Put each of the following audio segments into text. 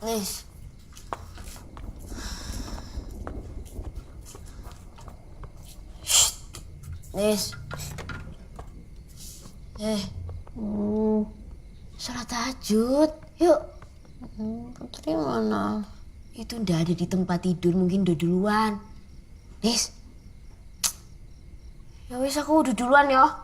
Nis. Nis. Salat tahajud. Yuk. Putri mana? Itu ndak ada di tempat tidur, mungkin udah duluan. Nis. Ya wis aku udah duluan ya.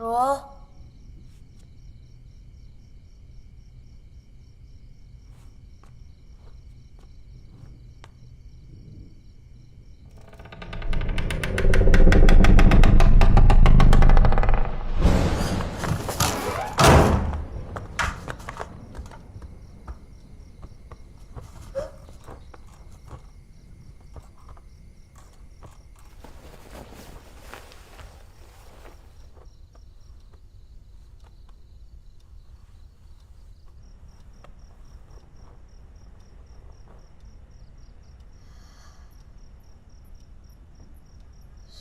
Bro.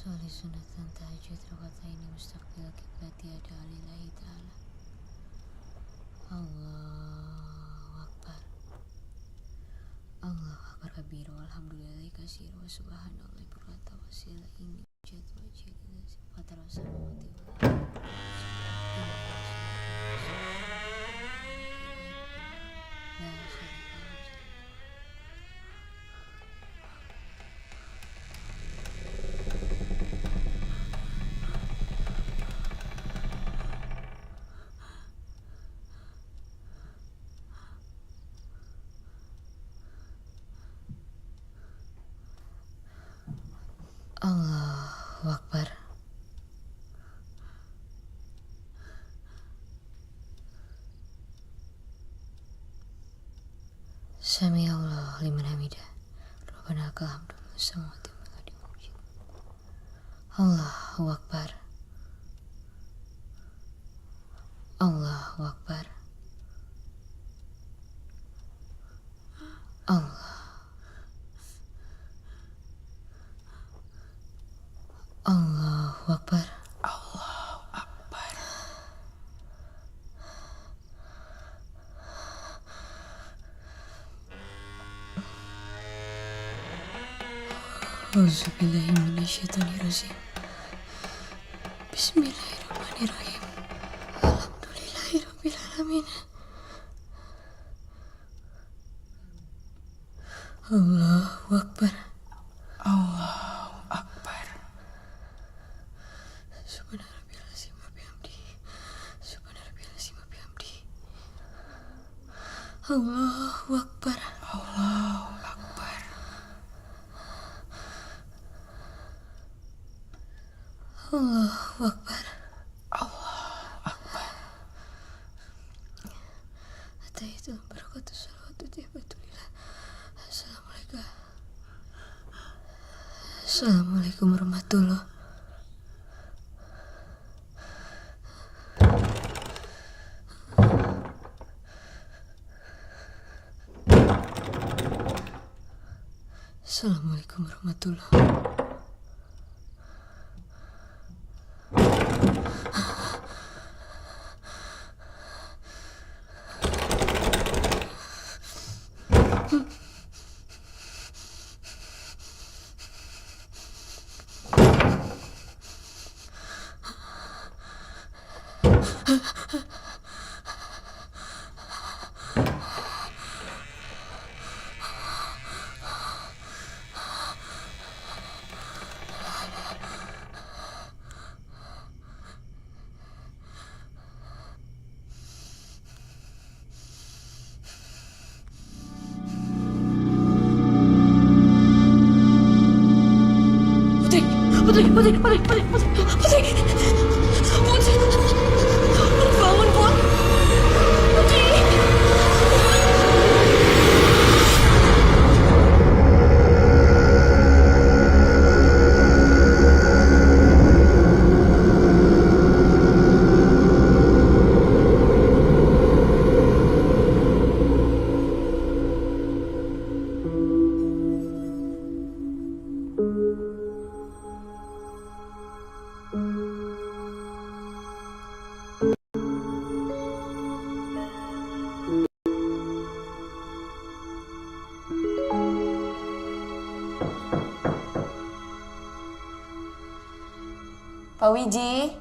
Sholli sunatan tahajud rakataini mustaqbil kiblati ada lillahi ta'ala. Allahu Akbar. Allahu Akbar kabir walhamdulillahi katsir wa subhanallahi bukratan wa asila ini jat wa jilid fatar samawati wal Allahu Akbar. Sami Allah liman hamidah. Rabbana lakal hamdu samawati wal ardi. Allahu Akbar. Allahu Akbar. Allah. Allahu Akbar. Allahu Akbar. Auzubillahi minasyaitonirrajim. Bismillahirrahmanirrahim. Alhamdulillahirabbil alamin. Allahu Akbar. Allahu Akbar. Subhanarabbiyal azim wa bihamdihi. Subhanarabbiyal azim wa bihamdihi. Allahu Akbar. Allahu Akbar. Allahu Akbar. Allahu Akbar. Ataitu barakatuh salawatu tihbatulillah. Assalamualaikum. Assalamualaikum warahmatullahi. Assalamualaikum warahmatullahi. Putri, Putri, Putri, Putri, Putri, Putri, Putri, bangun, Put. Putri. Pak Wiji.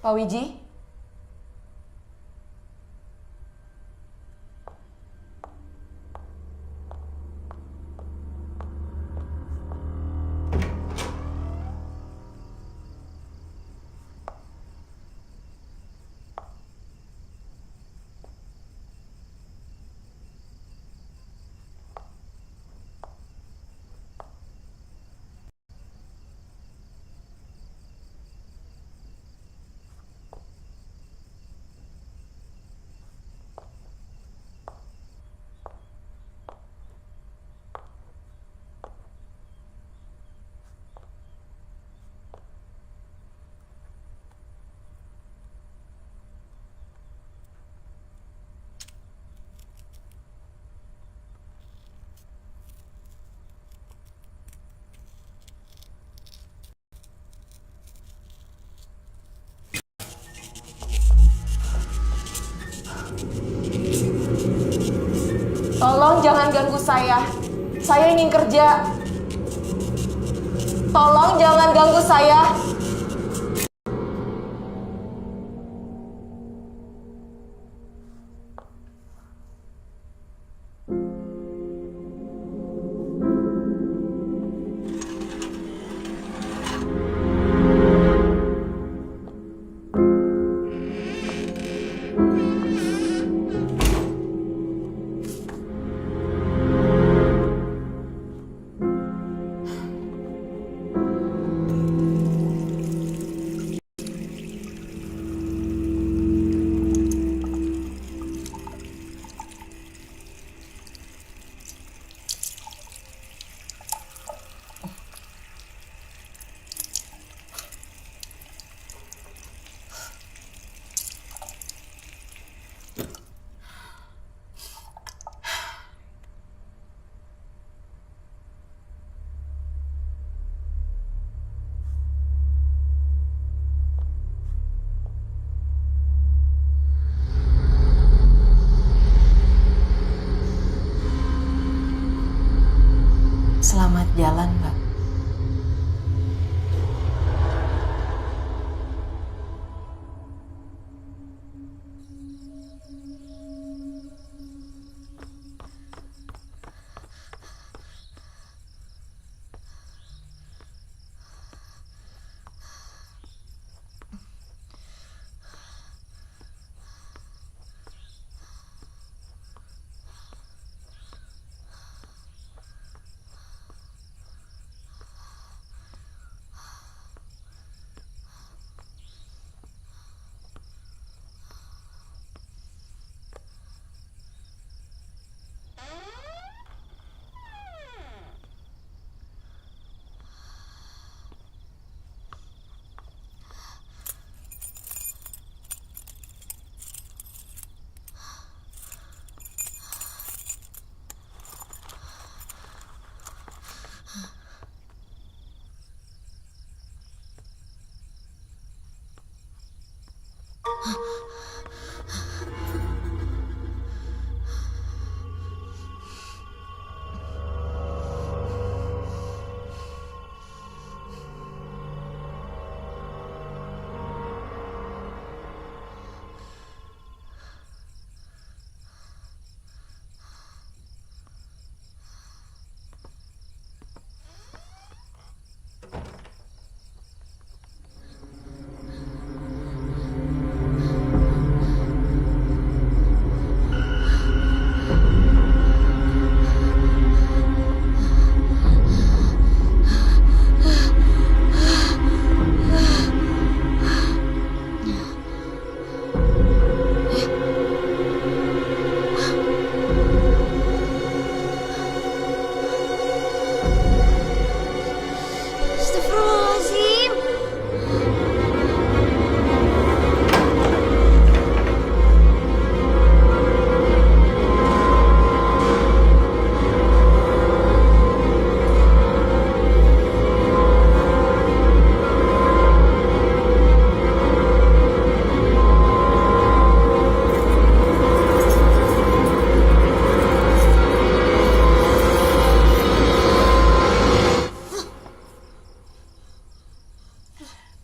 Pak Wiji. Tolong jangan ganggu saya. Saya ingin kerja. Tolong jangan ganggu saya.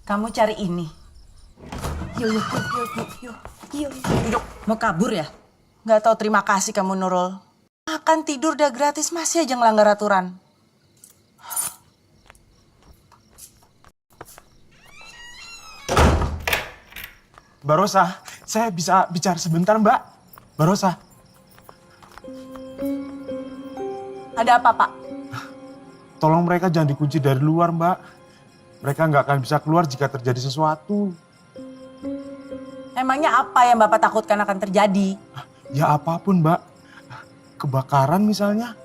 Kamu cari ini. Yuk. Duduk. Mau kabur ya? Nggak tahu terima kasih kamu, Nurul. Makan tidur udah gratis, masih aja ngelanggar aturan. Mbak Rosa, saya bisa bicara sebentar, Mbak? Mbak Rosa. Ada apa, Pak? Tolong mereka jangan dikunci dari luar, Mbak. Mereka nggak akan bisa keluar jika terjadi sesuatu. Emangnya apa yang Bapak takutkan akan terjadi? Ya apapun, Mbak. Kebakaran misalnya.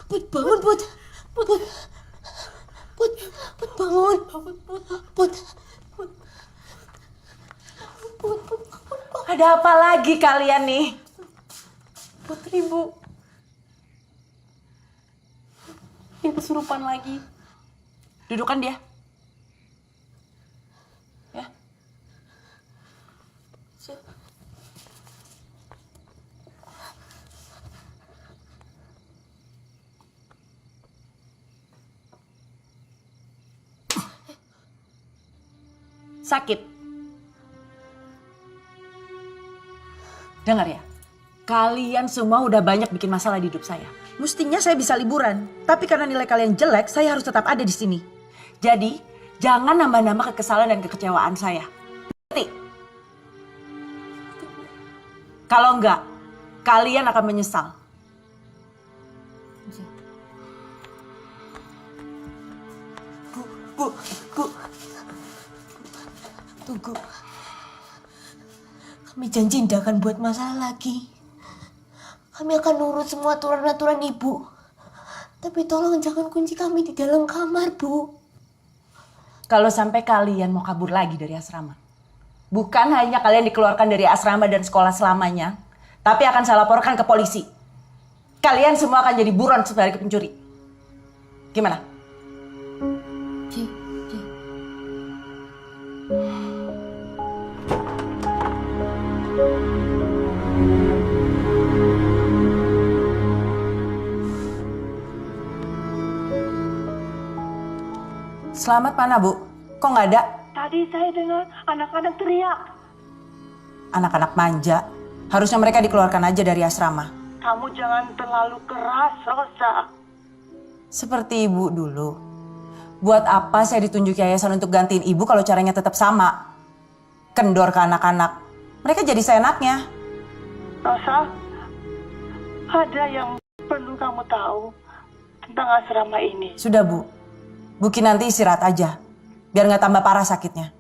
Put, bangun, Put. Put, bangun. Put. Ada apa lagi kalian nih? Putri, Bu. Dia kesurupan lagi. Dudukan dia. Ya. Sakit. Dengar ya, kalian semua udah banyak bikin masalah di hidup saya. Mestinya saya bisa liburan, tapi karena nilai kalian jelek, saya harus tetap ada di sini. Jadi, jangan nambah-nambah kekesalan dan kekecewaan saya. Ngerti? Kalau enggak, kalian akan menyesal. Bu. Tunggu. Kami janji tidak akan buat masalah lagi. Kami akan nurut semua aturan-aturan ibu. Tapi tolong jangan kunci kami di dalam kamar, Bu. Kalau sampai kalian mau kabur lagi dari asrama, bukan hanya kalian dikeluarkan dari asrama dan sekolah selamanya, tapi akan saya laporkan ke polisi. Kalian semua akan jadi buron sebagai pencuri. Gimana? Selamat mana, Bu? Kok nggak ada? Tadi saya dengar anak-anak teriak. Anak-anak manja. Harusnya mereka dikeluarkan aja dari asrama. Kamu jangan terlalu keras, Rosa. Seperti ibu dulu. Buat apa saya ditunjuk yayasan untuk gantiin ibu kalau caranya tetap sama? Kendor ke anak-anak. Mereka jadi seenaknya. Rosa, ada yang perlu kamu tahu tentang asrama ini. Sudah, Bu. Bu Kinanti istirahat aja. Biar nggak tambah parah sakitnya.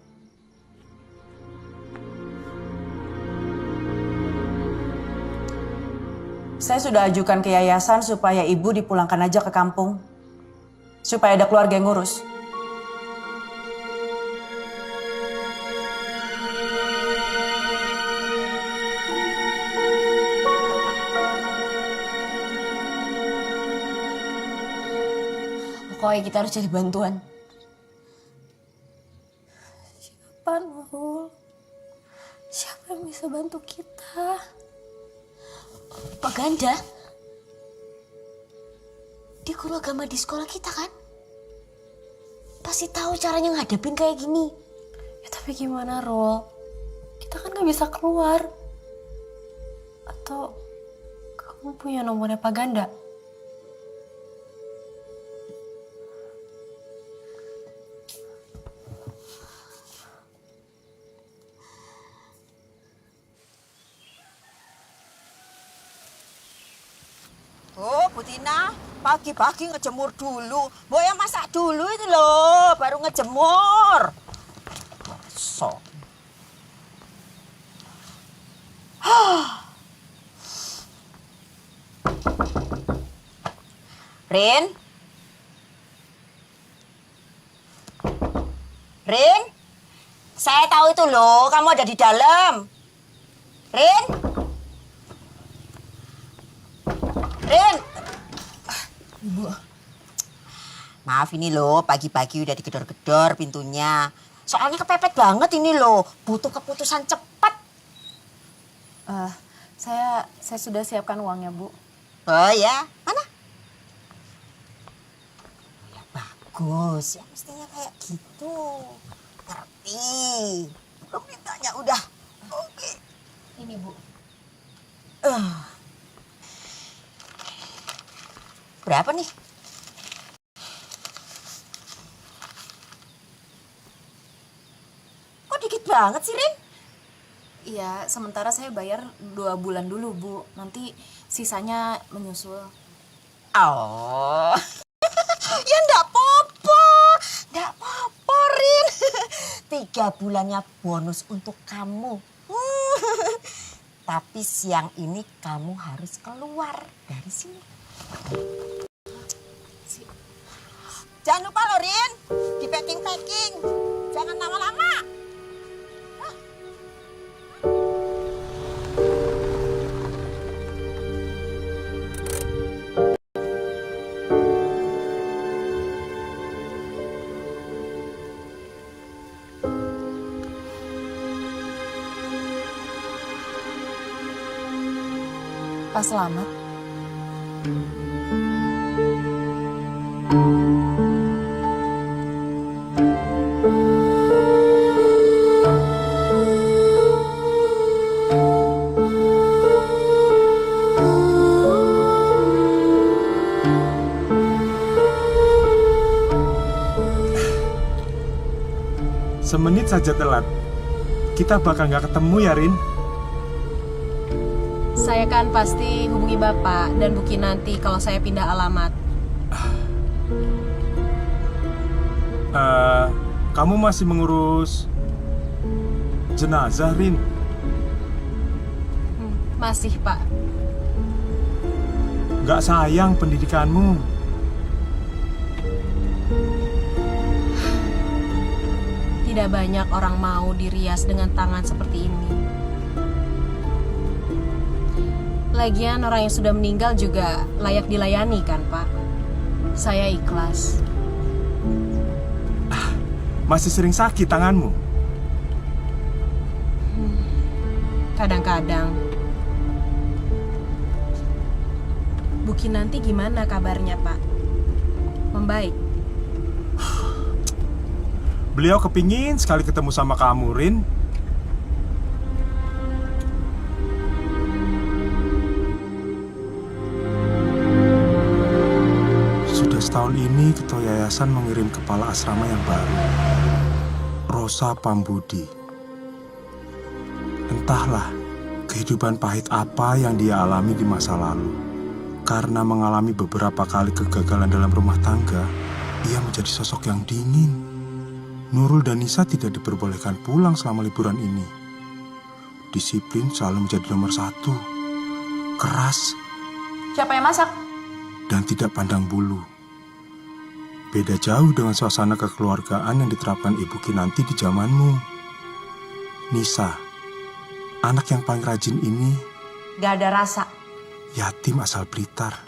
Saya sudah ajukan ke yayasan supaya ibu dipulangkan aja ke kampung. Supaya ada keluarga yang ngurus. Pokoknya kita harus cari bantuan. Siapa, Nurul? Siapa yang bisa bantu kita? Pak Ganda. Dia guru agama di sekolah kita kan? Pasti tahu caranya ngadepin kayak gini. Ya tapi gimana, Rul? Kita kan gak bisa keluar. Atau kamu punya nomornya Pak Ganda? Oh, Bu Tina, pagi-pagi ngejemur dulu. Mbok yang masak dulu itu loh, baru ngejemur. So. Rin? Rin? Saya tahu itu loh, kamu ada di dalam. Rin? Rin! Ibu. Maaf ini loh, pagi-pagi udah digedor-gedor pintunya. Soalnya kepepet banget ini loh, butuh keputusan cepat. Saya sudah siapkan uangnya, Bu. Oh ya, mana? Ya bagus, ya mestinya kayak gitu. Ngerti. Belum mintanya udah. Oke. Ini, Bu. Berapa nih? Kok dikit banget sih, Rin? Iya, sementara saya bayar 2 bulan dulu, Bu. Nanti sisanya menyusul. Oh, ya ndak apa-apa. Ndak apa-apa, Rin. 3 bulannya bonus untuk kamu. Tapi siang ini kamu harus keluar dari sini. Jangan lupa loh, Rin. Di packing-packing. Jangan lama-lama. Pak Selamat. Semenit saja telat, kita bakal nggak ketemu ya, Rin. Saya kan pasti hubungi Bapak dan Bu Kinanti kalau saya pindah alamat. Kamu masih mengurus jenazah, Rin? Masih, Pak. Nggak sayang pendidikanmu? Tidak banyak orang mau dirias dengan tangan seperti ini. Lagian orang yang sudah meninggal juga layak dilayani kan, Pak? Saya ikhlas. Masih sering sakit tanganmu? Kadang-kadang. Bu Kinanti gimana kabarnya, Pak? Membaik? Beliau kepingin sekali ketemu sama kamu, Rin. Sudah setahun ini Ketua Yayasan mengirim kepala asrama yang baru, Rosa Pambudi. Entahlah kehidupan pahit apa yang dia alami di masa lalu. Karena mengalami beberapa kali kegagalan dalam rumah tangga, ia menjadi sosok yang dingin. Nurul dan Nisa tidak diperbolehkan pulang selama liburan ini. Disiplin selalu menjadi nomor satu. Keras. Siapa yang masak? Dan tidak pandang bulu. Beda jauh dengan suasana kekeluargaan yang diterapkan Ibu Kinanti di zamanmu. Nisa, anak yang paling rajin ini, Gak ada rasa. yatim asal Blitar.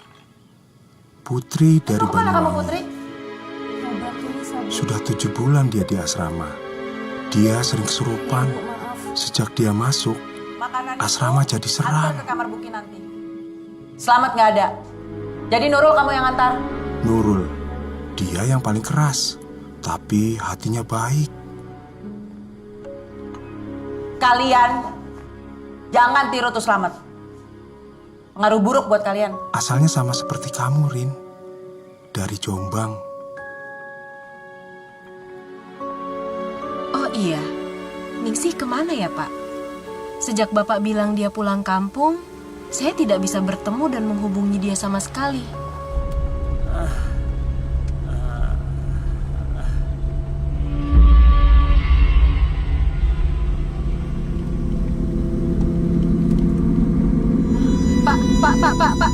Putri dari Mana kamu, Banyuwangi. Putri? Sudah 7 bulan dia di asrama. Dia sering kesurupan. Sejak dia masuk, Makanan asrama jadi antar seram. ke kamar Bu Kinanti. Selamat gak ada. Jadi Nurul kamu yang antar. Nurul, dia yang paling keras, tapi hatinya baik. Kalian jangan tiru tuh Selamat. Pengaruh buruk buat kalian. Asalnya sama seperti kamu, Rin. Dari Jombang. Oh iya, Ningsih kemana ya, Pak? Sejak Bapak bilang dia pulang kampung, saya tidak bisa bertemu dan menghubungi dia sama sekali.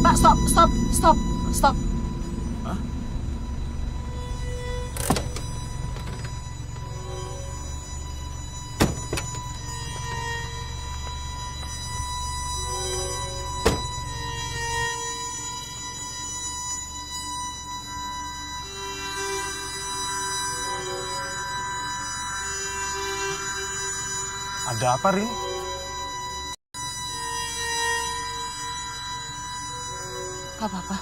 Pak, stop. Ada apa, Rin? Gak apa-apa.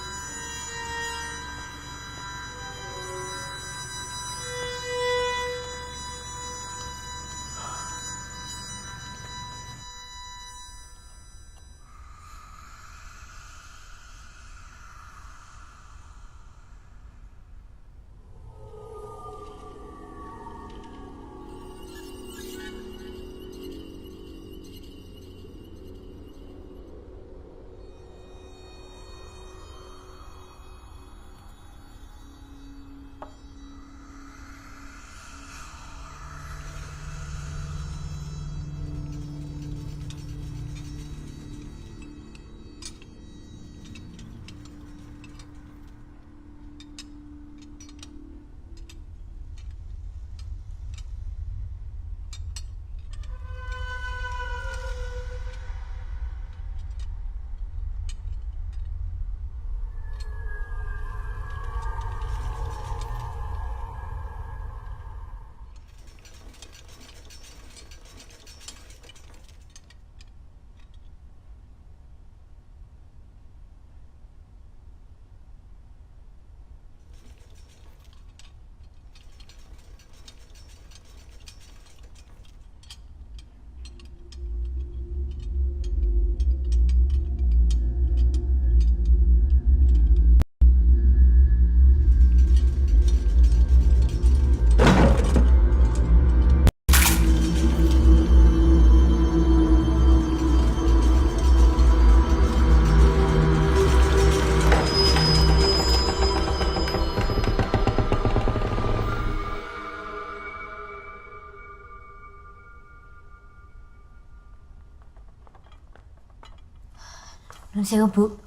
Nun sewu, Bu.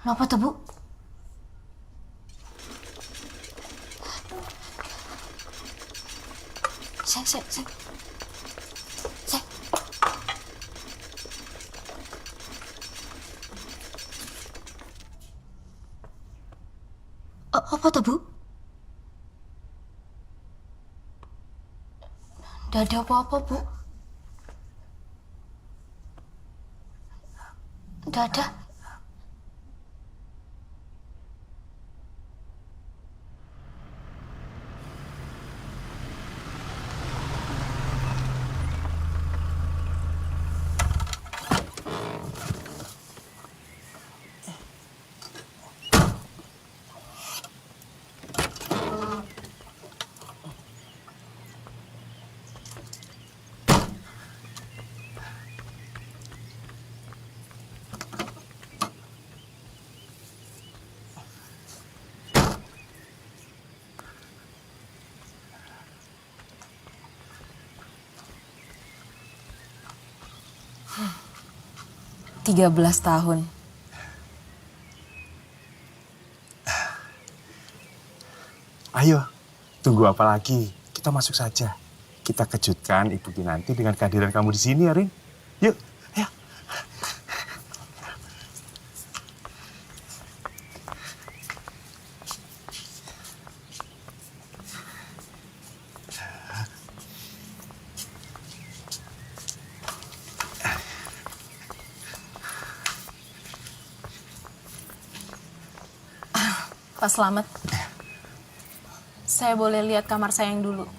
Napa to, Bu? Sek. Apa to, Bu? Nggak ada apa-apa, Bu. Nggak ada. Tiga 13 tahun. Ayo, tunggu apa lagi? Kita masuk saja. Kita kejutkan Ibu Kinanti dengan kehadiran kamu di sini, ya, Rin. Yuk, ayo. Pak Slamet, saya boleh lihat kamar saya yang dulu?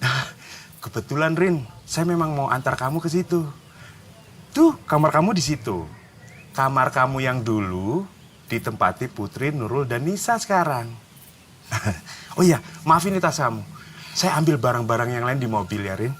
Kebetulan, Rin, saya memang mau antar kamu ke situ. Tuh, kamar kamu di situ. Kamar kamu yang dulu ditempati Putri, Nurul, dan Nisa sekarang. Oh iya, maafin nih tas kamu. Saya ambil barang-barang yang lain di mobil ya, Rin.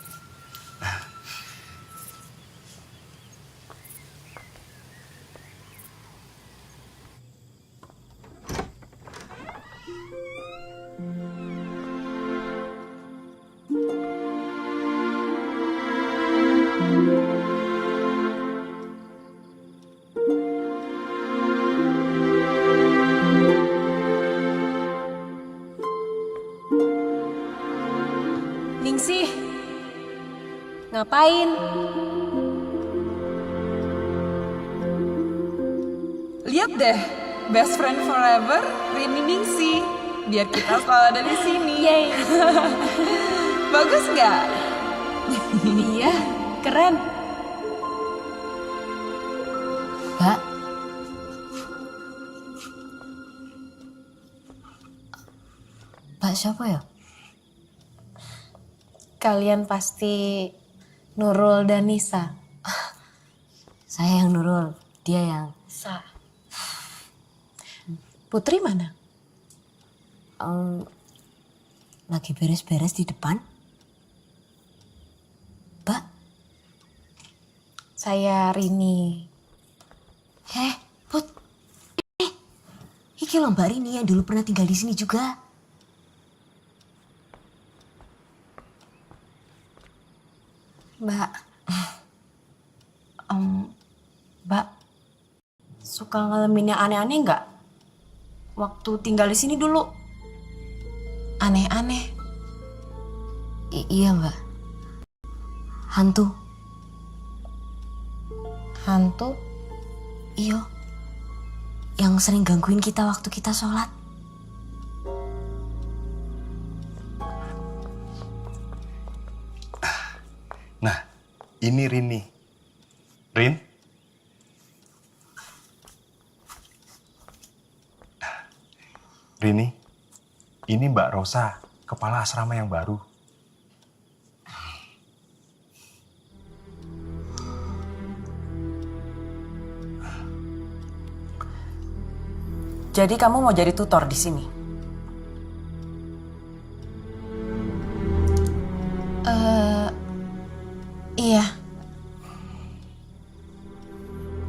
Ningsih, ngapain? Lihat deh, best friend forever, Rini Ningsih. Biar kita selalu ada di sini. Yeay. Bagus nggak? Iya, keren. Mbak. Mbak siapa ya? Kalian pasti Nurul dan Nisa. Saya yang Nurul, dia yang... Putri mana? Lagi beres-beres di depan. Mbak? Saya Rini. Put. Iki loh Mbak Rini yang dulu pernah tinggal di sini juga. Mbak, Mbak, suka ngalamin yang aneh-aneh nggak? Waktu tinggal di sini dulu. Aneh-aneh. Iya Mbak. Hantu. Hantu? Iya. Yang sering gangguin kita waktu kita sholat. Nah, ini Rini. Rin? Rini, ini Mbak Rosa, kepala asrama yang baru. Jadi kamu mau jadi tutor di sini? Iya.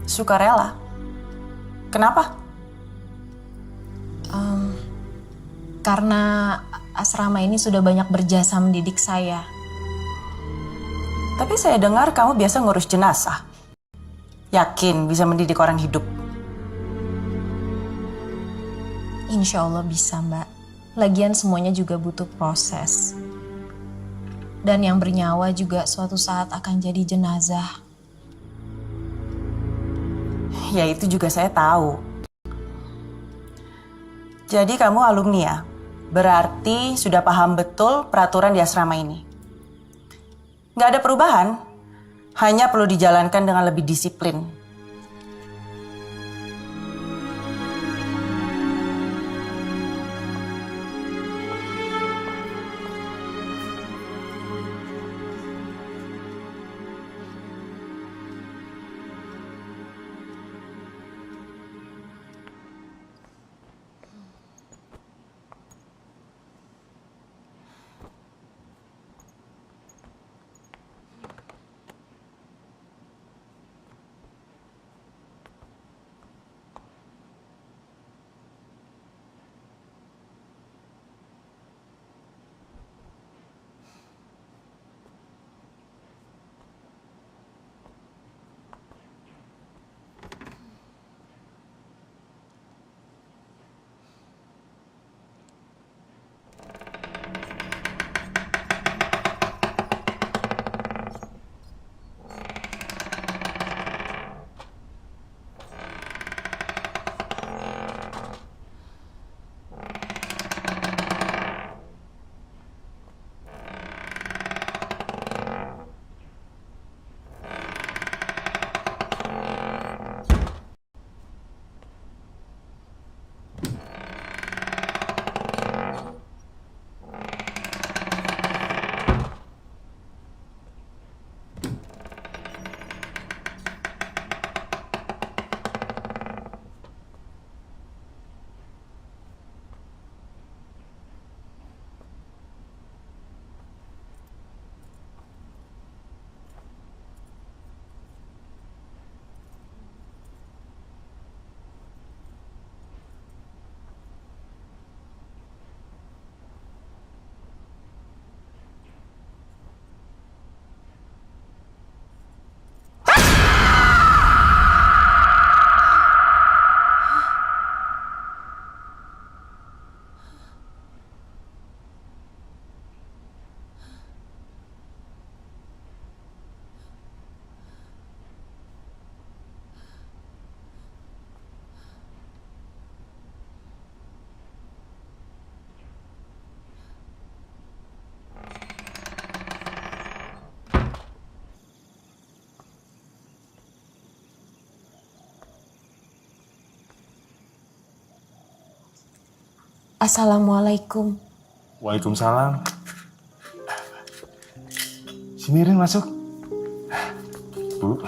Sukarela? Kenapa? Karena asrama ini sudah banyak berjasa mendidik saya. Tapi saya dengar kamu biasa ngurus jenazah. Yakin bisa mendidik orang hidup? Insya Allah bisa, Mbak. Lagian semuanya juga butuh proses. Dan yang bernyawa juga suatu saat akan jadi jenazah. Ya itu juga saya tahu. Jadi kamu alumni ya? Berarti sudah paham betul peraturan di asrama ini. Nggak ada perubahan, hanya perlu dijalankan dengan lebih disiplin. Assalamualaikum. Waalaikumsalam. Sini Rin, masuk. Bu.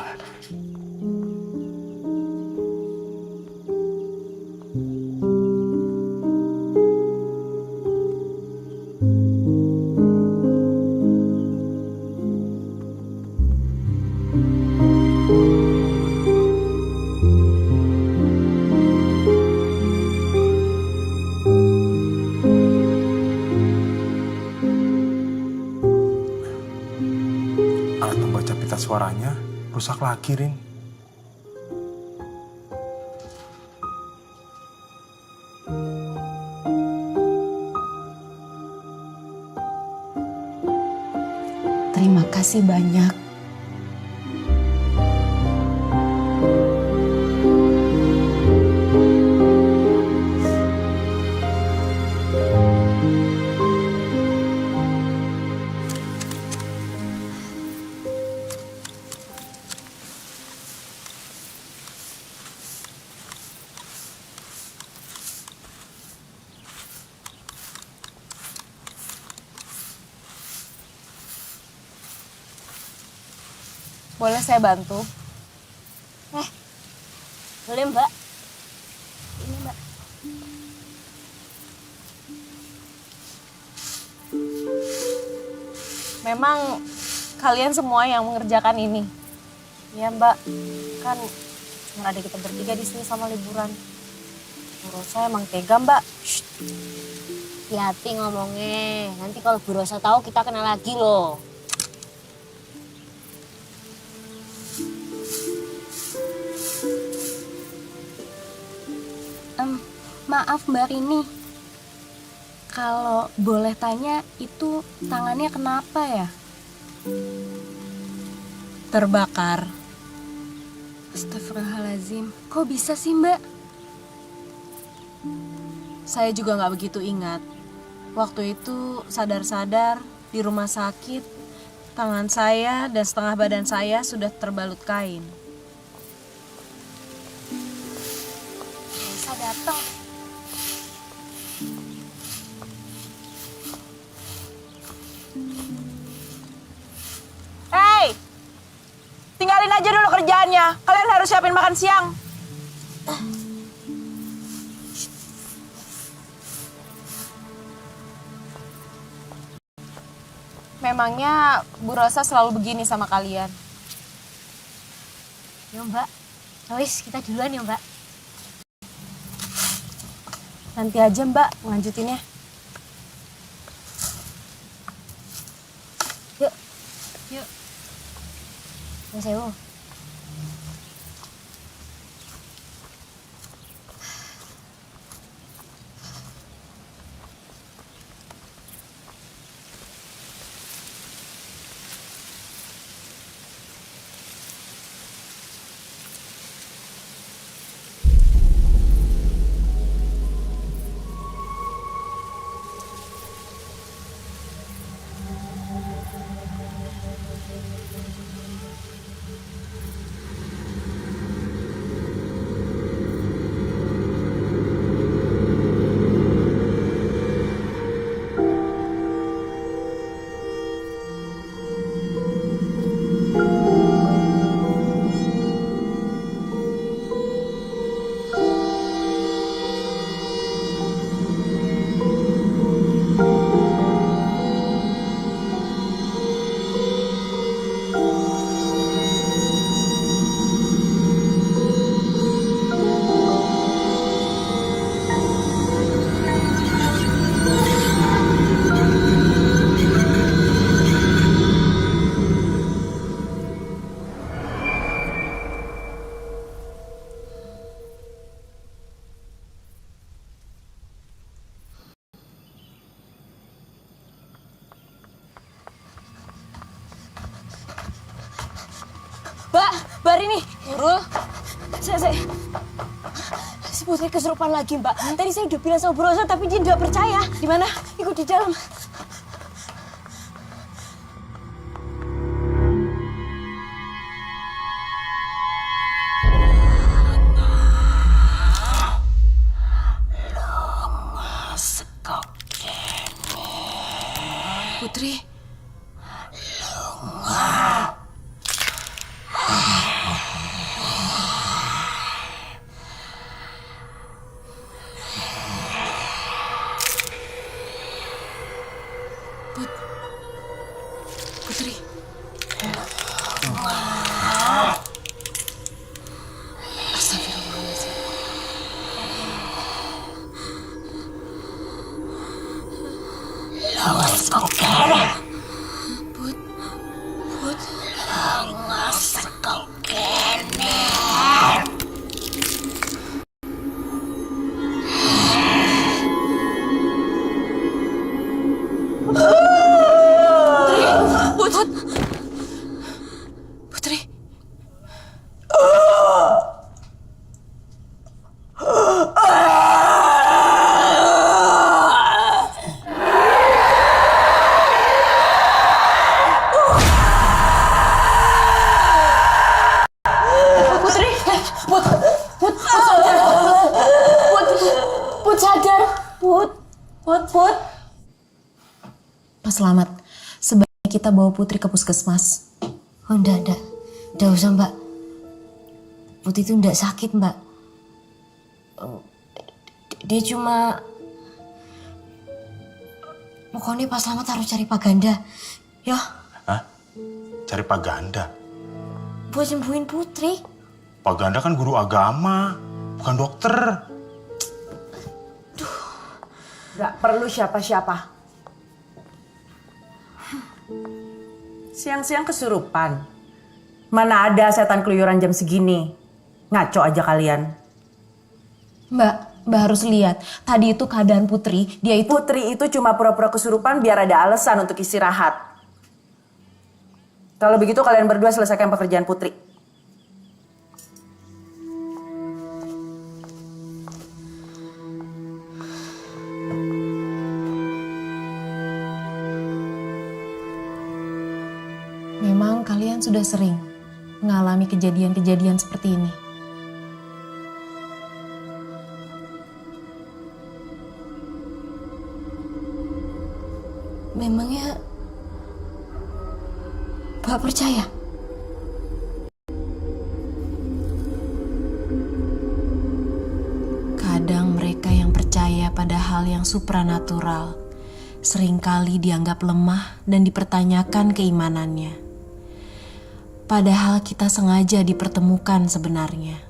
Alat membaca pita suaranya rusak lagi, Rin. Terima kasih banyak. Boleh saya bantu? Boleh Mbak? Ini Mbak. Memang kalian semua yang mengerjakan ini. Iya Mbak, kan cuma ada kita bertiga di sini sama liburan. Bu Rosa emang tega Mbak. Hati-hati ngomongnya. Nanti kalau Bu Rosa tahu kita kena lagi loh. Maaf Mbak Rini, kalau boleh tanya itu tangannya kenapa ya? Terbakar. Astagfirullahaladzim, kok bisa sih Mbak? Saya juga nggak begitu ingat. Waktu itu sadar-sadar di rumah sakit, tangan saya dan setengah badan saya sudah terbalut kain. Bisa datang. Hei, tinggalin aja dulu kerjaannya. Kalian harus siapin makan siang. Memangnya Bu Rosa selalu begini sama kalian? Ya Mbak, wis kita duluan ya Mbak. Nanti aja Mbak ngelanjutinnya. Yuk. Mas Ewo. Mbak Rini. Nurul, saya si Putri kesurupan lagi Mbak. Tadi saya udah bilang sama Bu Rosa tapi dia tidak percaya. Di mana? Ikut di dalam. Putri, Putri. Astagfirullahaladzim. Putri. Put sadar. Put. Mas Selamat, sebaiknya kita bawa Putri ke puskesmas. Oh enggak usah Mbak. Putri itu enggak sakit Mbak. Dia cuma... Pokoknya Pak Selamat harus cari Pak Ganda. Ya. Hah? Cari Pak Ganda? Buat sembuhin Putri. Pak Ganda kan guru agama, bukan dokter. Gak perlu siapa-siapa. Siang-siang kesurupan. Mana ada setan keluyuran jam segini. Ngaco aja kalian. Mbak, Mbak harus lihat, tadi itu keadaan Putri, dia itu... Putri itu cuma pura-pura kesurupan biar ada alasan untuk istirahat. Kalau begitu kalian berdua selesaikan pekerjaan Putri. Memang kalian sudah sering mengalami kejadian-kejadian seperti ini. Memangnya Mbak percaya? Kadang mereka yang percaya pada hal yang supranatural seringkali dianggap lemah dan dipertanyakan keimanannya. Padahal kita sengaja dipertemukan sebenarnya.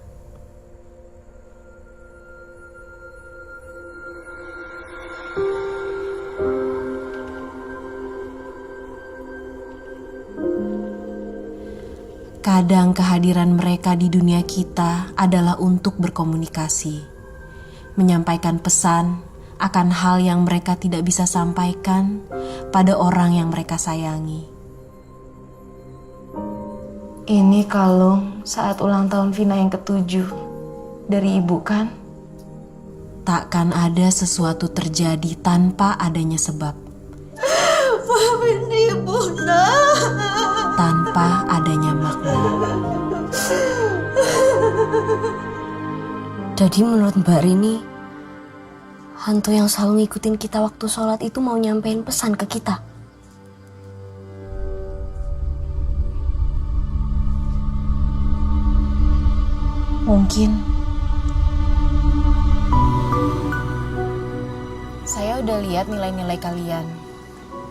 Kadang kehadiran mereka di dunia kita adalah untuk berkomunikasi, menyampaikan pesan akan hal yang mereka tidak bisa sampaikan pada orang yang mereka sayangi. Ini kalung saat ulang tahun Vina yang ke-7 dari ibu kan? Takkan ada sesuatu terjadi tanpa adanya sebab. Maafin ibu, nak. Tanpa adanya makna. Jadi menurut Mbak Rini, hantu yang selalu ngikutin kita waktu sholat itu mau nyampein pesan ke kita. Mungkin. Saya udah lihat nilai-nilai kalian.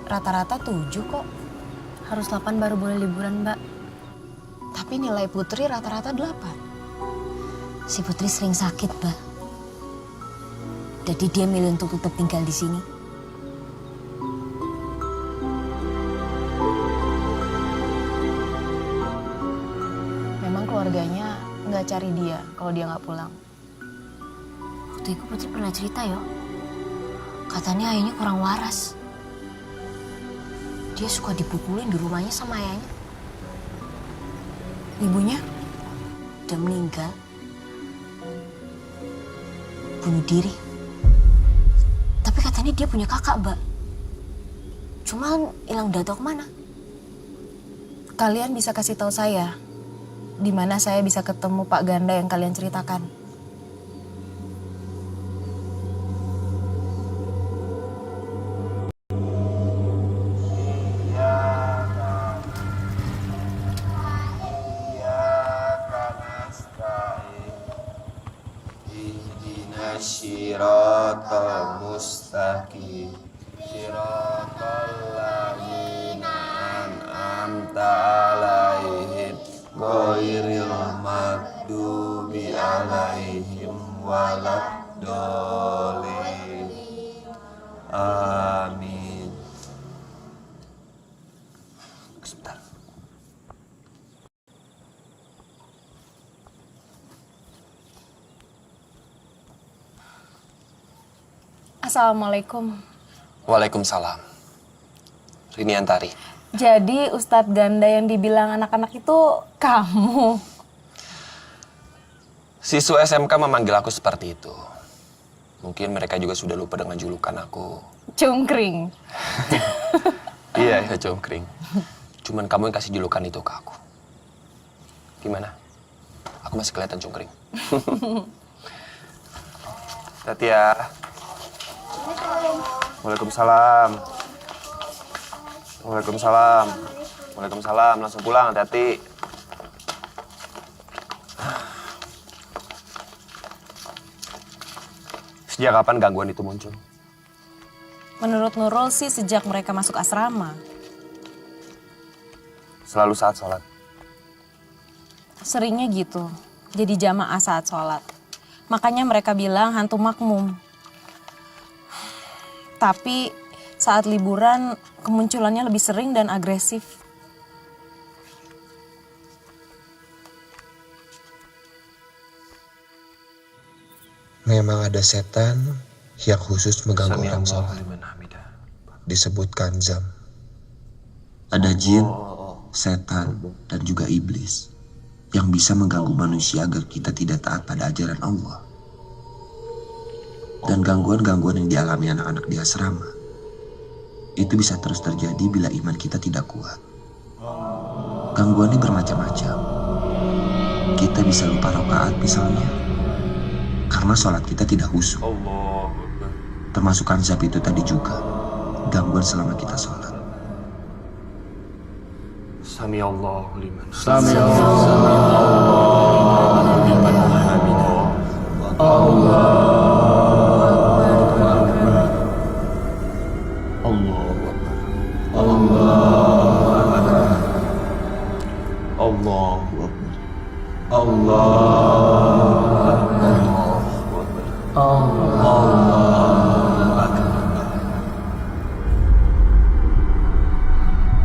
Rata-rata 7 kok. Harus 8 baru boleh liburan, Mbak. Tapi nilai Putri rata-rata 8. Si Putri sering sakit, Mbak. Jadi dia milih untuk tetap tinggal di sini. Memang keluarganya nggak cari dia kalau dia nggak pulang. Waktu itu Putri pernah cerita, yo. Katanya ayahnya kurang waras. Dia suka dipukulin di rumahnya sama ayahnya. Ibunya? Udah meninggal. Bunuh diri. Tapi katanya dia punya kakak, Mbak. Cuman hilang nggak tahu kemana. Kalian bisa kasih tahu saya di mana saya bisa ketemu Pak Ganda yang kalian ceritakan. Shiratal mustaqim Shiratal ladzina an'amta alaihim ghairil maghdubi alaihim waladdallin. Amin. Sebentar. Assalamualaikum. Waalaikumsalam. Rini Antari. Jadi Ustadz Ganda yang dibilang anak-anak itu kamu? Siswa SMK memanggil aku seperti itu. Mungkin mereka juga sudah lupa dengan julukan aku. Cungkring. Iya, cungkring. Cuman kamu yang kasih julukan itu ke aku. Gimana? Aku masih kelihatan cungkring. Hati ya. Waalaikumsalam. Waalaikumsalam. Waalaikumsalam. Langsung pulang, hati-hati. Sejak kapan gangguan itu muncul? Menurut Nurul sih sejak mereka masuk asrama. Selalu saat sholat. Seringnya gitu. Jadi jamaah saat sholat. Makanya mereka bilang hantu makmum. Tapi saat liburan kemunculannya lebih sering dan agresif. Memang ada setan yang khusus mengganggu orang sholat. Disebut kanzam. Ada jin, setan, dan juga iblis yang bisa mengganggu manusia agar kita tidak taat pada ajaran Allah. Dan gangguan-gangguan yang dialami anak-anak di asrama itu bisa terus terjadi bila iman kita tidak kuat. Gangguannya bermacam-macam. Kita bisa lupa rakaat misalnya, karena sholat kita tidak khusyuk. Termasuk kanzab itu tadi juga, gangguan selama kita sholat. Sami Allahu liman. Sami Allahu liman hamidah.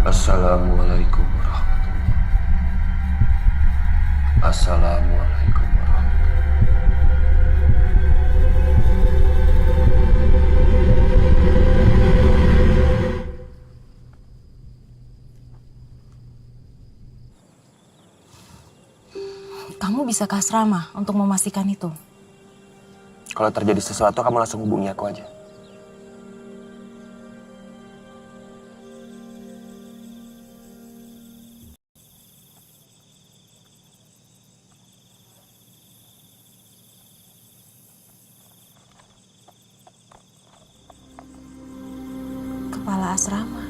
Assalamualaikum warahmatullahi. Assalamualaikum Kamu bisa ke asrama untuk memastikan itu. Kalau terjadi sesuatu, kamu langsung hubungi aku aja. Kepala asrama.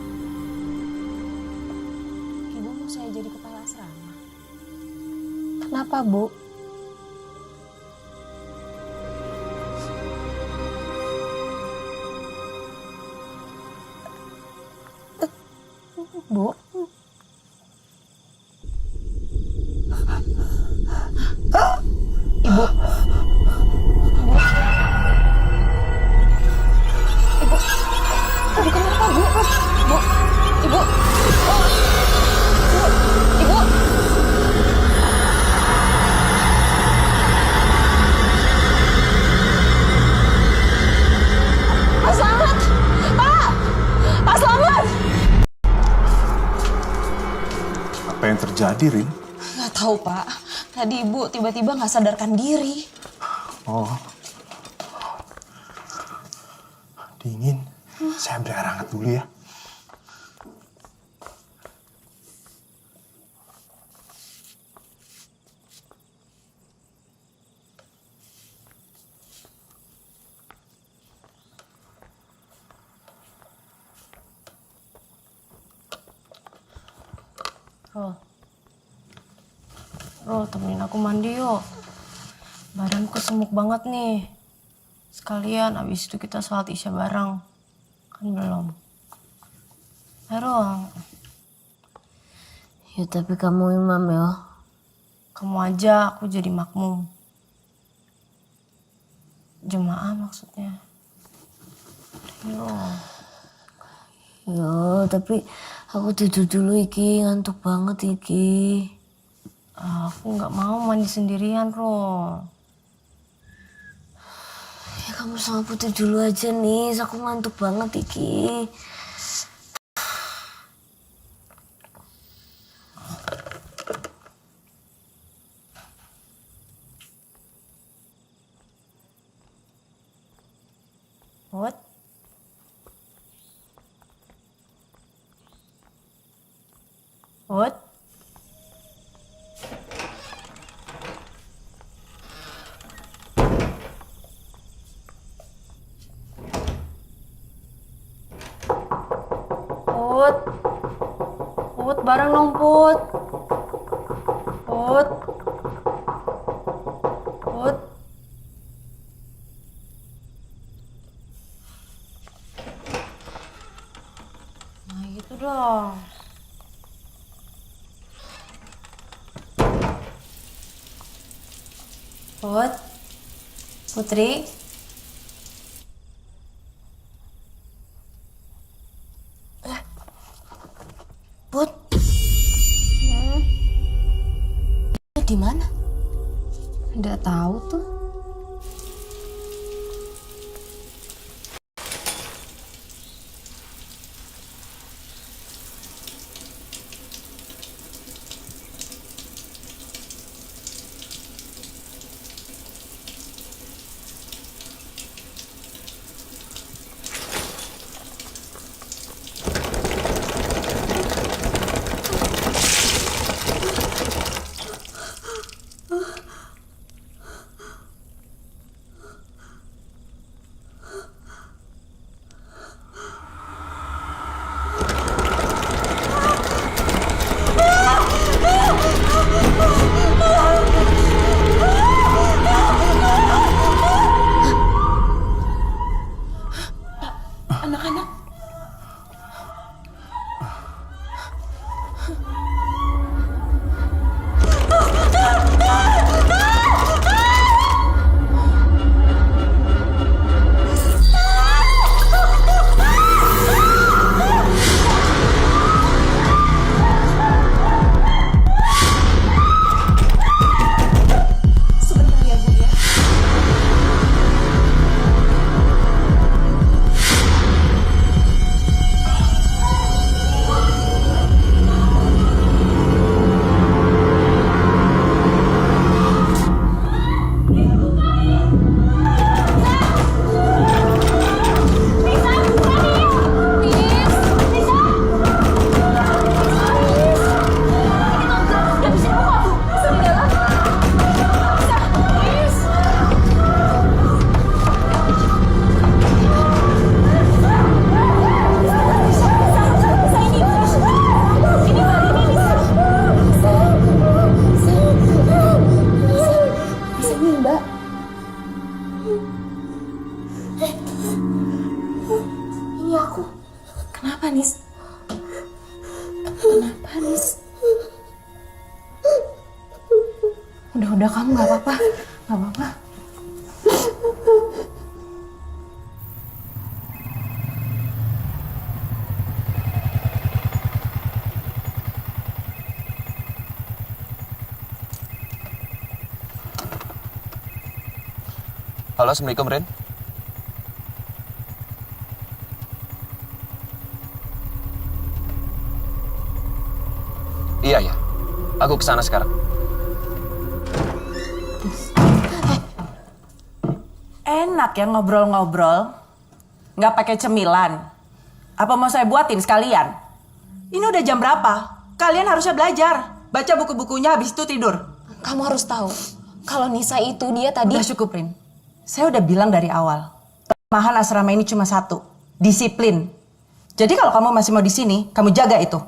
Ibu mau saya jadi kepala asrama. Kenapa, Bu? Bu? Ibu? Ibu kenapa, Bu? Bu? Ibu? Ibu? Pak Slamet! Pak! Pak Slamet! Apa yang terjadi, Rin? Nggak tahu, Pak. Tadi Ibu tiba-tiba nggak sadarkan diri. Oh. Dingin. Saya ambil air hangat dulu ya. Ro, temenin aku mandi yuk. Badanku semuk banget nih. Sekalian abis itu kita sholat isya bareng. Kan belum. Ro. Ya tapi kamu imam ya. Kamu aja, aku jadi makmum. Jemaah maksudnya. Yo. Ya tapi aku tidur dulu iki, ngantuk banget iki. Aku nggak mau mandi sendirian, Ro. Ya kamu sama Putri dulu aja nih, aku ngantuk banget iki. What? What? Put. Put, bareng dong, Put. Put. Put. Nah, gitu dong. Put. Putri. Put. Di mana? Nggak tahu tuh. Anak-anak. Ini aku. Kenapa, Nis? Kenapa, Nis? Udah, kamu gak apa-apa. Gak apa-apa. Halo, Assalamualaikum, Ren. Iya, ya. Aku kesana sekarang. Enak ya ngobrol-ngobrol. Nggak pakai cemilan. Apa mau saya buatin sekalian? Ini udah jam berapa? Kalian harusnya belajar. Baca buku-bukunya, habis itu tidur. Kamu harus tahu, kalau Nisa itu dia tadi... Udah cukup, Rin. Saya udah bilang dari awal. Kelemahan asrama ini cuma satu. Disiplin. Jadi kalau kamu masih mau di sini, kamu jaga itu.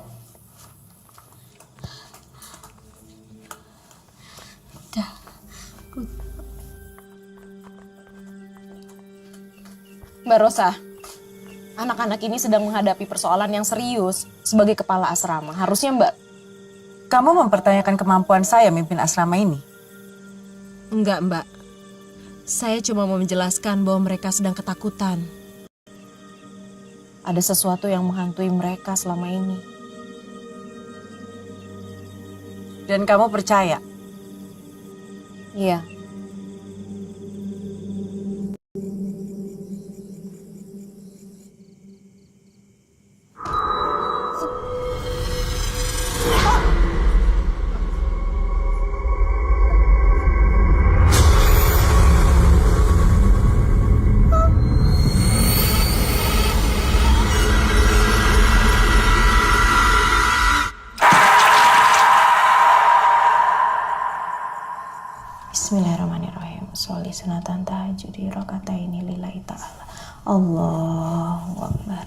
Mbak Rosa, anak-anak ini sedang menghadapi persoalan yang serius sebagai kepala asrama. Harusnya Mbak... Kamu mempertanyakan kemampuan saya mimpin asrama ini? Enggak, Mbak. Saya cuma mau menjelaskan bahwa mereka sedang ketakutan. Ada sesuatu yang menghantui mereka selama ini. Dan kamu percaya? Iya. Bismillahirrahmanirrahim. Sholli sunatan tahajudi rakaataini lillahi ta'ala. Allahu Akbar.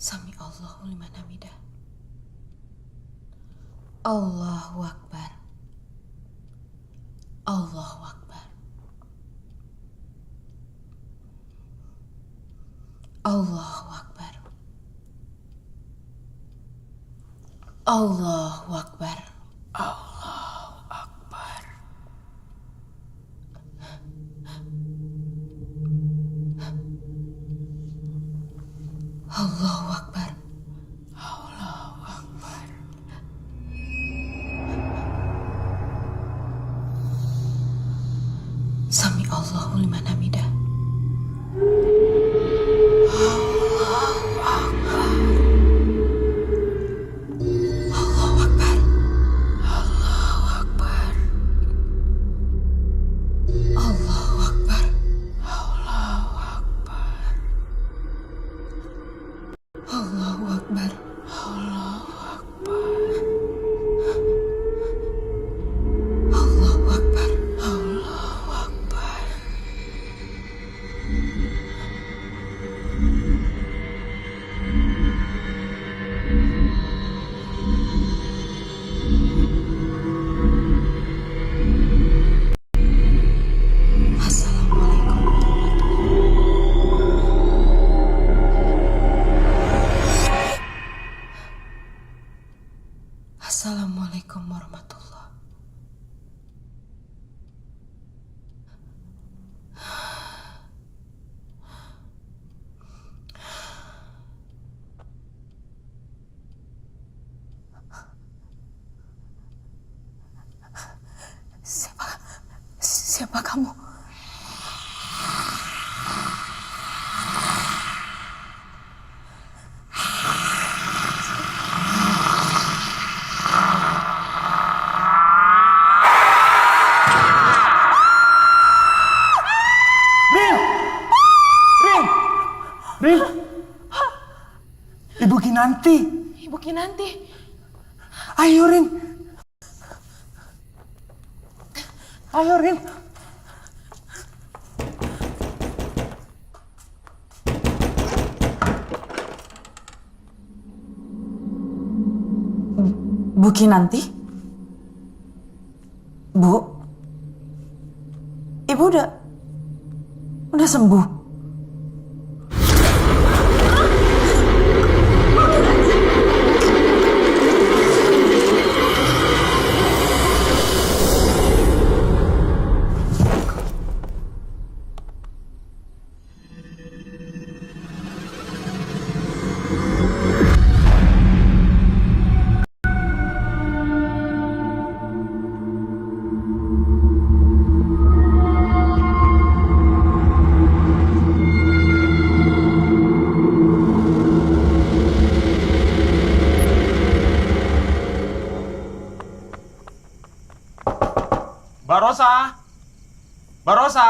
Sami Allahu liman hamidah. Allahu Akbar. Allahu Akbar. Allahu Akbar. Allahu Akbar. Allahu Akbar. Allahu Akbar. Allahu Akbar. Sami Allahu liman hamidah. Allahu Akbar. Allahu Akbar. Allahu Akbar. Allahu Akbar. Allahu Akbar. Allahu Akbar. Allahu Akbar. Allahu Akbar. Allahu Akbar. Rin! Ibu Kinanti! Ibu Kinanti. Ayo, Rin! Ayo, Rin! Bu Kinanti? Bu? Ibu udah sembuh? Mbak Rosa! Mbak Rosa!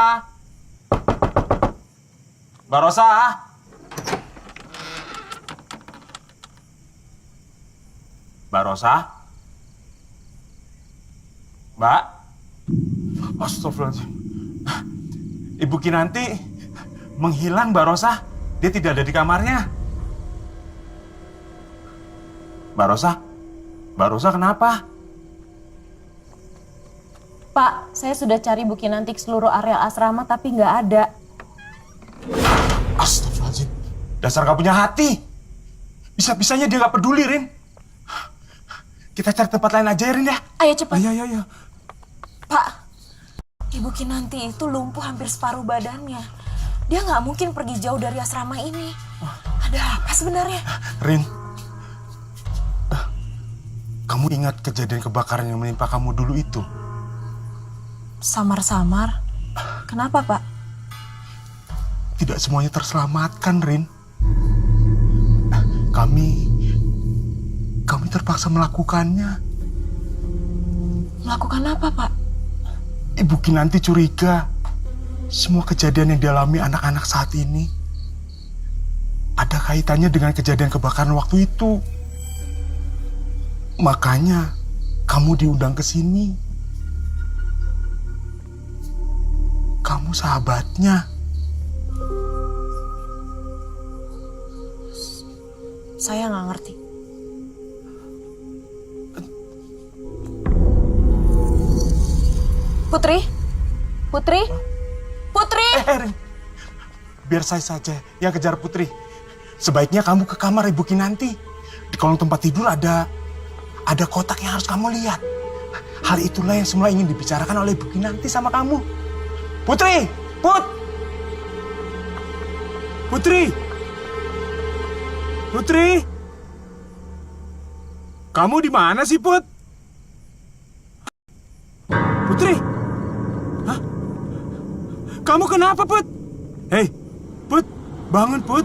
Mbak Rosa! Mbak Rosa? Mbak? Astagfirullahaladzim. Ibu Kinanti menghilang, Mbak Rosa. Dia tidak ada di kamarnya. Mbak Rosa? Mbak Rosa kenapa? Pak, saya sudah cari Bu Kinanti ke seluruh area asrama tapi nggak ada. Astagfirullahaladzim. Dasar gak punya hati. Bisa-bisanya dia gak peduli, Rin. Kita cari tempat lain aja ya, Rin ya. Ayo cepat. Ayo. Pak, Ibu Kinanti itu lumpuh hampir separuh badannya. Dia nggak mungkin pergi jauh dari asrama ini. Ada apa sebenarnya? Rin, kamu ingat kejadian kebakaran yang menimpa kamu dulu itu? Samar-samar. Kenapa, Pak? Tidak semuanya terselamatkan, Rin. Kami terpaksa melakukannya. Melakukan apa, Pak? Ibu Kinanti curiga semua kejadian yang dialami anak-anak saat ini ada kaitannya dengan kejadian kebakaran waktu itu. Makanya kamu diundang ke sini. Kamu sahabatnya. Saya nggak ngerti. Putri? Rin, biar saya saja yang kejar Putri. Sebaiknya kamu ke kamar Ibu Kinanti. Di kolong tempat tidur ada kotak yang harus kamu lihat. Hal itulah yang semula ingin dibicarakan oleh Ibu Kinanti sama kamu. Putri! Putri! Kamu di mana sih, Put? Putri! Hah? Kamu kenapa, Put? Hei, Put, bangun, Put.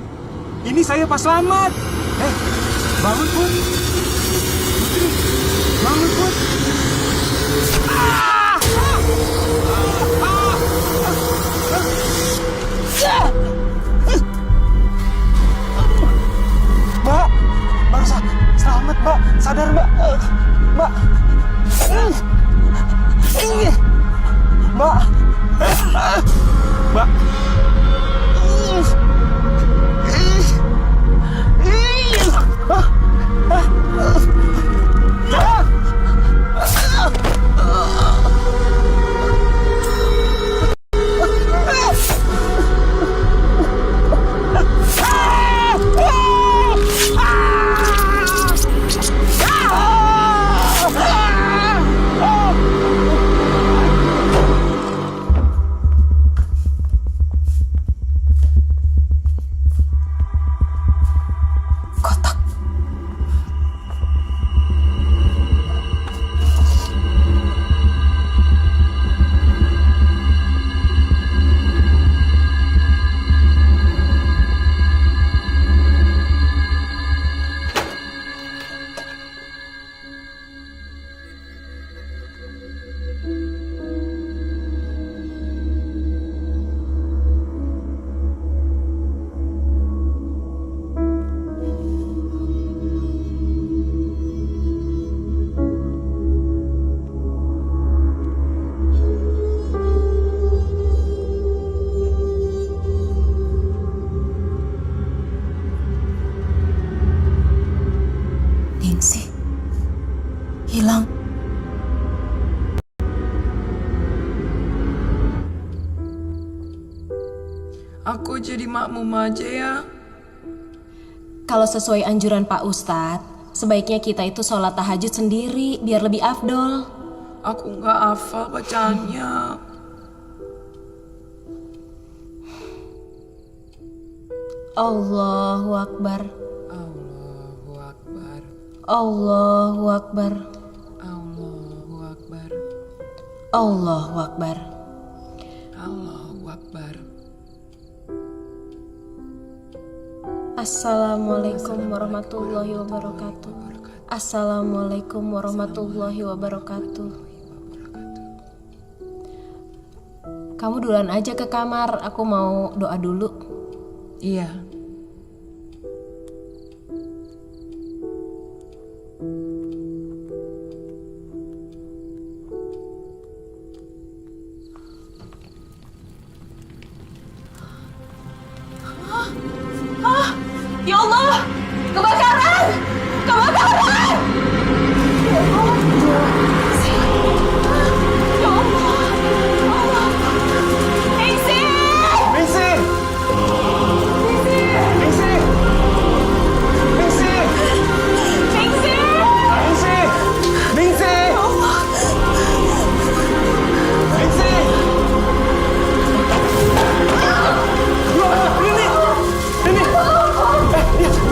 Ini saya Pak Slamet. Hei, bangun, Put. Putri, bangun, Put. Mbak Rosa, selamat, Mbak. Sadar, Mbak. Mbak. Mbak. Mbak. Aku jadi makmum aja ya. Kalau sesuai anjuran Pak Ustadz, sebaiknya kita itu sholat tahajud sendiri biar lebih afdol. Aku nggak hafal bacaannya. Allahu Akbar. Allahu Akbar. Allahu Akbar. Allahu Akbar. Allahu Akbar. Allahu Akbar. Assalamualaikum warahmatullahi wabarakatuh. Assalamualaikum warahmatullahi wabarakatuh. Kamu duluan aja ke kamar, aku mau doa dulu. Iya. Ya Allah, kebakaran! Kebakaran! Ya Allah. Ya Allah. Allah. Ningsih! Ningsih! Ningsih! Ningsih! Ningsih! Ningsih! Ningsih! Ya Allah. Ningsih! Ini!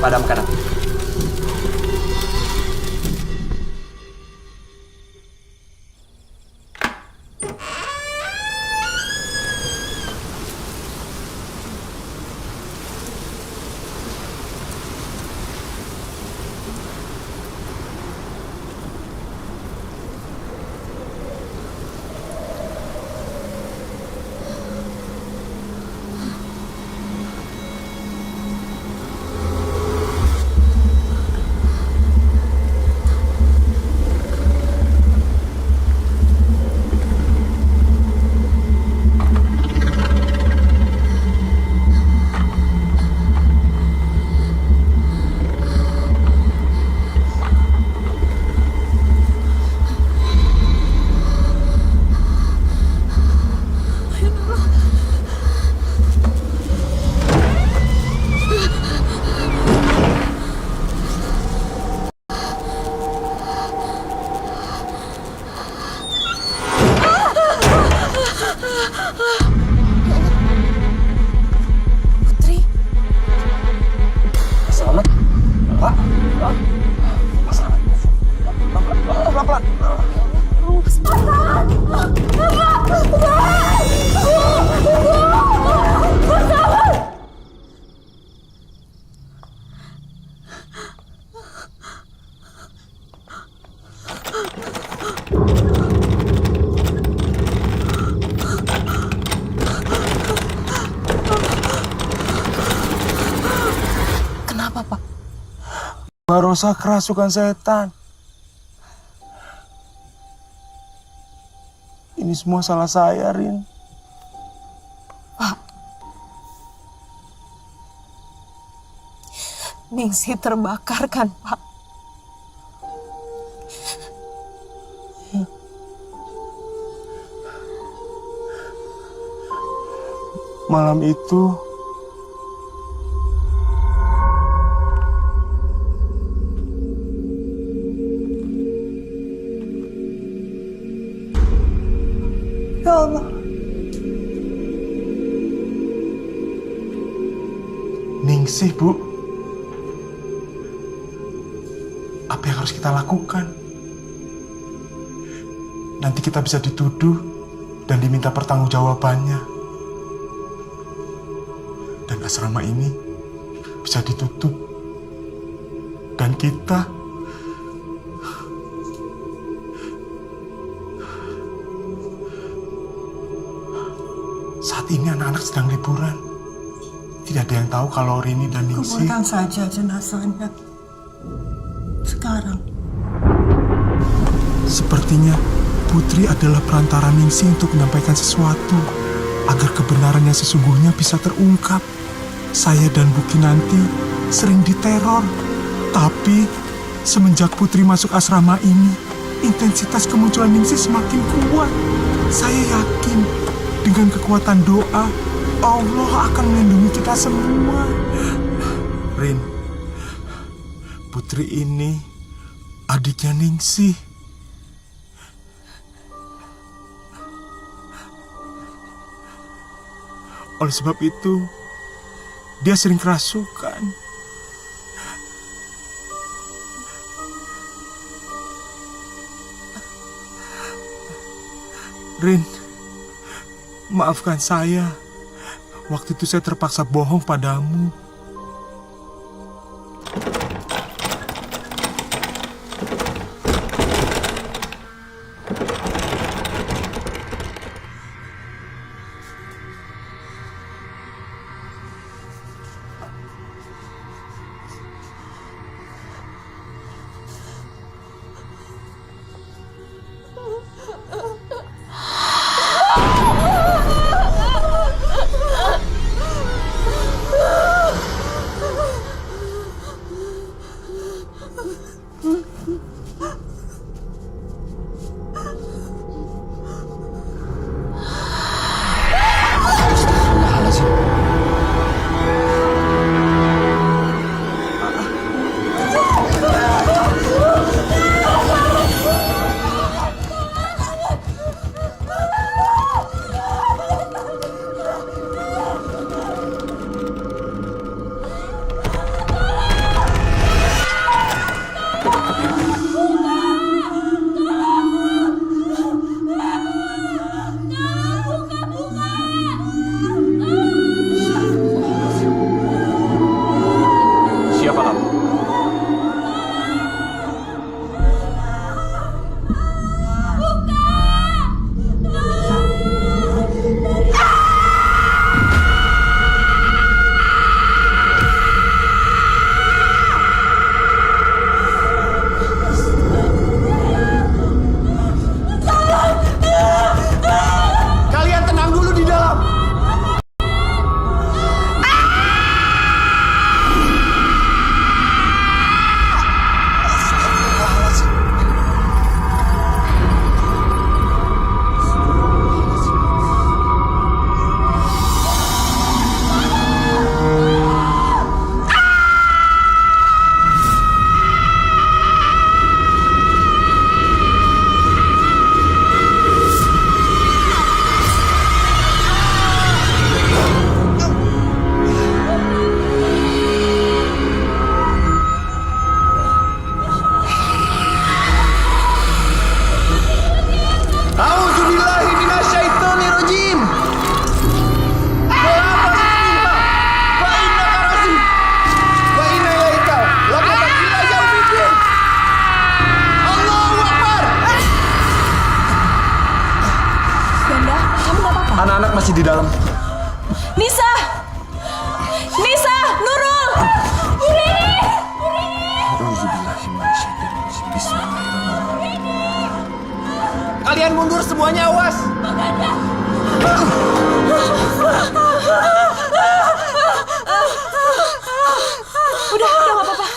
padamkan api. Selamat. Pak. Pak, selamat. Pelan-pelan. Kenapa, Pak? Mbak Rosa kerasukan setan. Ini semua salah saya, Rin. Pak. Ningsih terbakar kan, Pak? Malam itu ya Allah, Ningsih, Bu. Apa yang harus kita lakukan? Nanti kita bisa dituduh dan diminta pertanggungjawabannya. Dan asrama ini bisa ditutup. Dan kita saat ini anak-anak sedang liburan. Tidak ada yang tahu kalau Rini dan Ningsih. Kuburkan saja jenazahnya sekarang. Sepertinya Putri adalah perantara Ningsih untuk menyampaikan sesuatu agar kebenaran yang sesungguhnya bisa terungkap. Saya dan Bu Kinanti sering diteror, tapi semenjak Putri masuk asrama ini, intensitas kemunculan Ningsih semakin kuat. Saya yakin dengan kekuatan doa, Allah akan melindungi kita semua. Rin, Putri ini adiknya Ningsih. Oleh sebab itu, dia sering kerasukan. Rin, maafkan saya. Waktu itu saya terpaksa bohong padamu. Kalian mundur semuanya, awas! Udah gak apa-apa.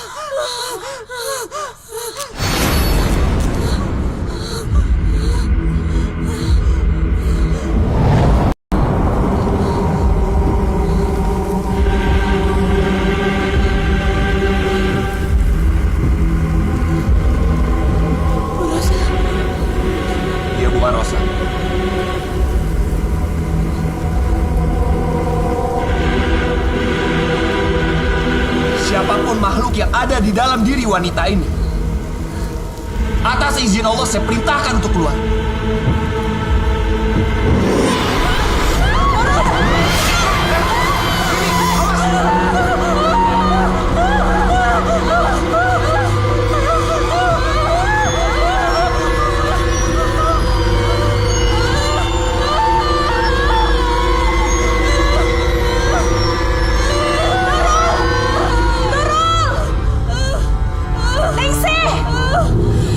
Dia bukan Rosa. Siapapun makhluk yang ada di dalam diri wanita ini, atas izin Allah saya perintahkan untuk keluar.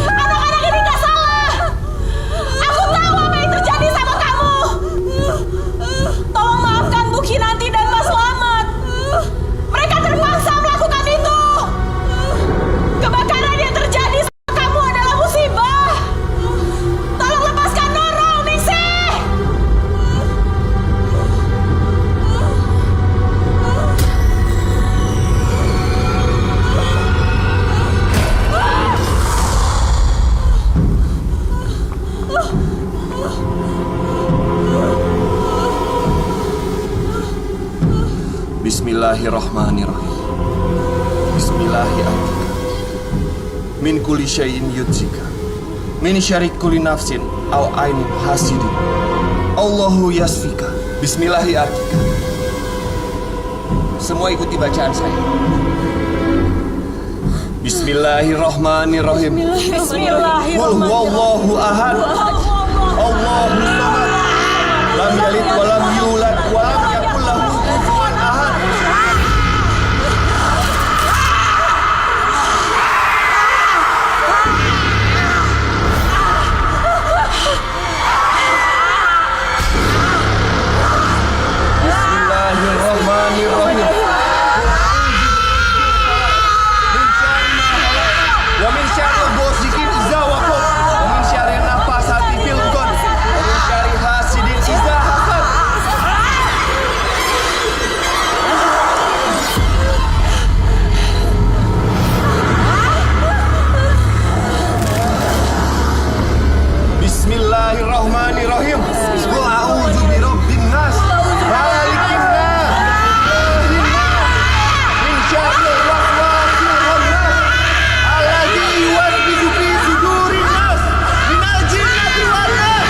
Anak-anak ini gak salah. Aku tahu apa yang terjadi sama kamu. Tolong maafkan Bu Kinanti dan Mas Slamet. Mereka terpaksa melakukan itu. Kebakaran yang terjadi sama kamu adalah musibah. Tolong lepaskan Nurul, Ningsih. Bismillahirrahmanirrahim. Bismillahirrahmanirrahim. Min kulli syai'in yudzika. Min syarri kulli nafsin aw ainin hasidin. Allahu yasfika. Bismillahirrahmanirrahim. Semua ikuti bacaan saya. Bismillahirrahmanirrahim. Qul huwallahu ahad. Allahu samad. Lam yalid wa lam yulad wa lam yakul lahu kufuwan ahad. Bismillahirrahmanirrahim. Wa min syarri ghasiqin idza waqab. Wa min syarri nafasati fil 'uqad. Wa min syarri hasidin idza hasad. Bismillahirrahmanirrahim. Qul a'udzu birabbin nas, malikin nas, ilahin nas, min syarril waswasil khannas, alladzi yuwaswisu fi sudurin nas, minal jinnati wan nas.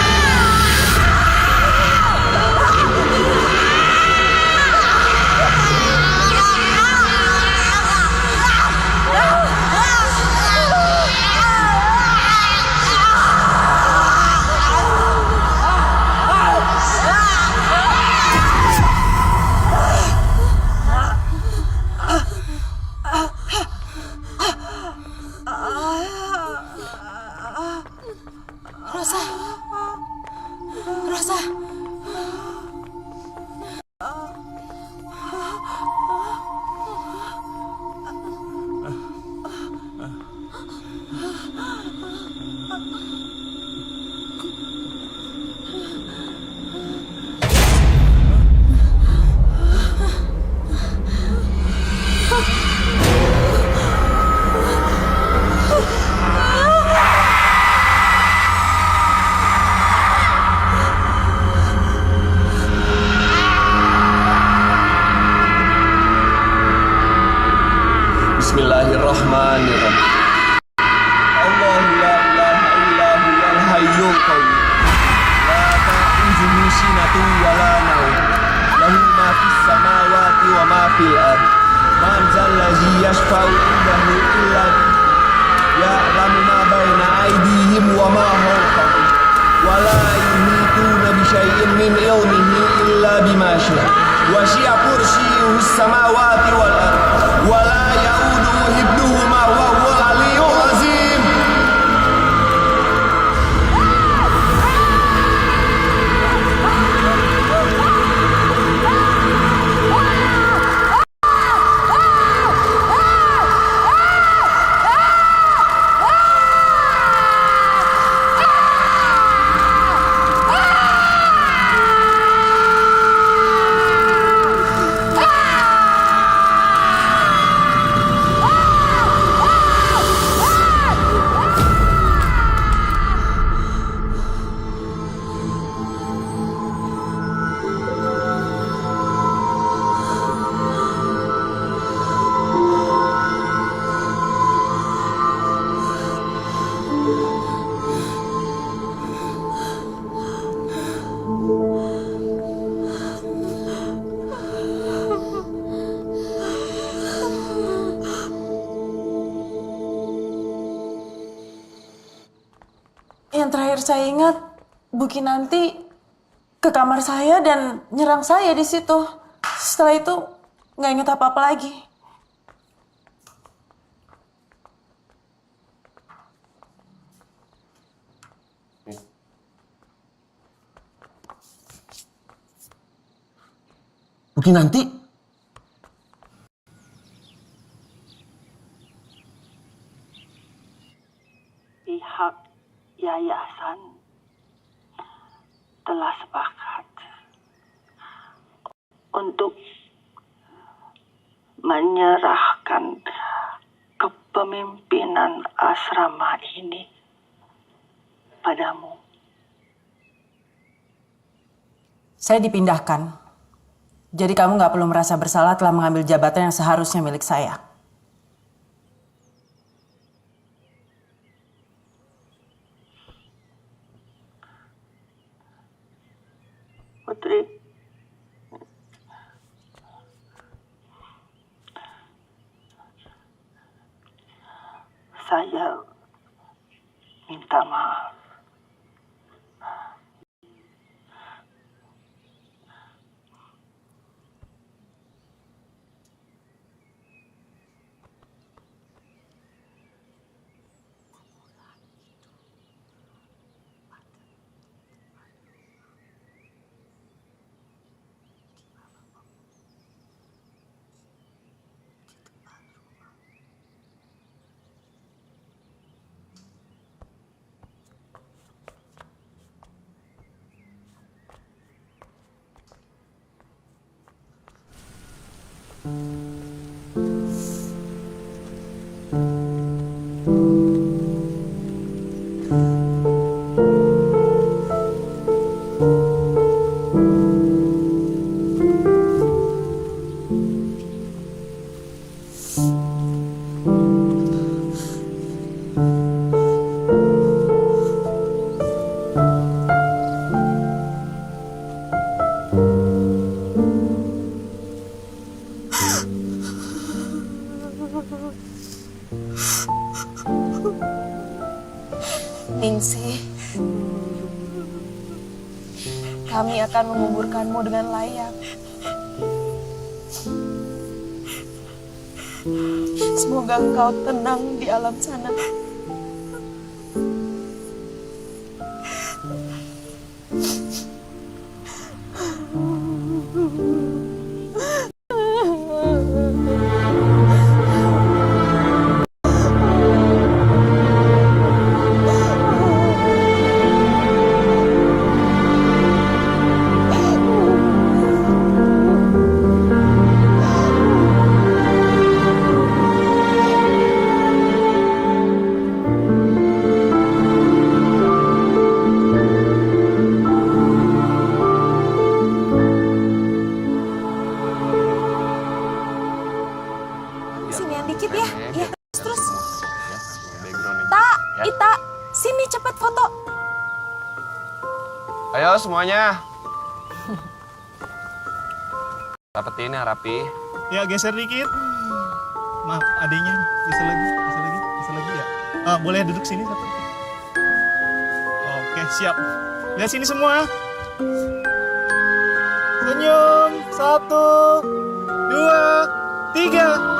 Rosa. Rosa. Bismillahirrahmanirrahim. Allahu la ilaha illa huwal hayyul qayyum. La ta'khudhuhu sinatun wa la nawm. Lahu ma fis samawati wa ma fil ard. Man zallazi yashfa'u indahu illa bi. Ya'lamu ma baina aydihim wa ma khalfahum. Wa la yuhituna bi syai'in min ilmihi illa bima syaa. Wa syi'a kursiyyuhu samawati wal ard. Wa la ya'uduhu hibduhuma wa huwal aliyyul azim. saya ingat, Bu Kinanti ke kamar saya dan nyerang saya di situ. Setelah itu nggak ingat apa-apa lagi. Bu Kinanti? Pihak yayasan telah sepakat untuk menyerahkan kepemimpinan asrama ini padamu. Saya dipindahkan. Jadi kamu nggak perlu merasa bersalah telah mengambil jabatan yang seharusnya milik saya. Putri, saya minta maaf. Ningsih, kami akan menguburkanmu dengan layak. Semoga engkau tenang di alam sana. Sini yang dikit ya. Ya, terus. Ita, sini cepet foto. Ayo semuanya. Rapetin ya, rapi. Ya, geser dikit. Maaf, adiknya. Geser lagi ya. Boleh duduk sini satu. Oke, siap. Lihat sini semua. Senyum. 1, 2, 3.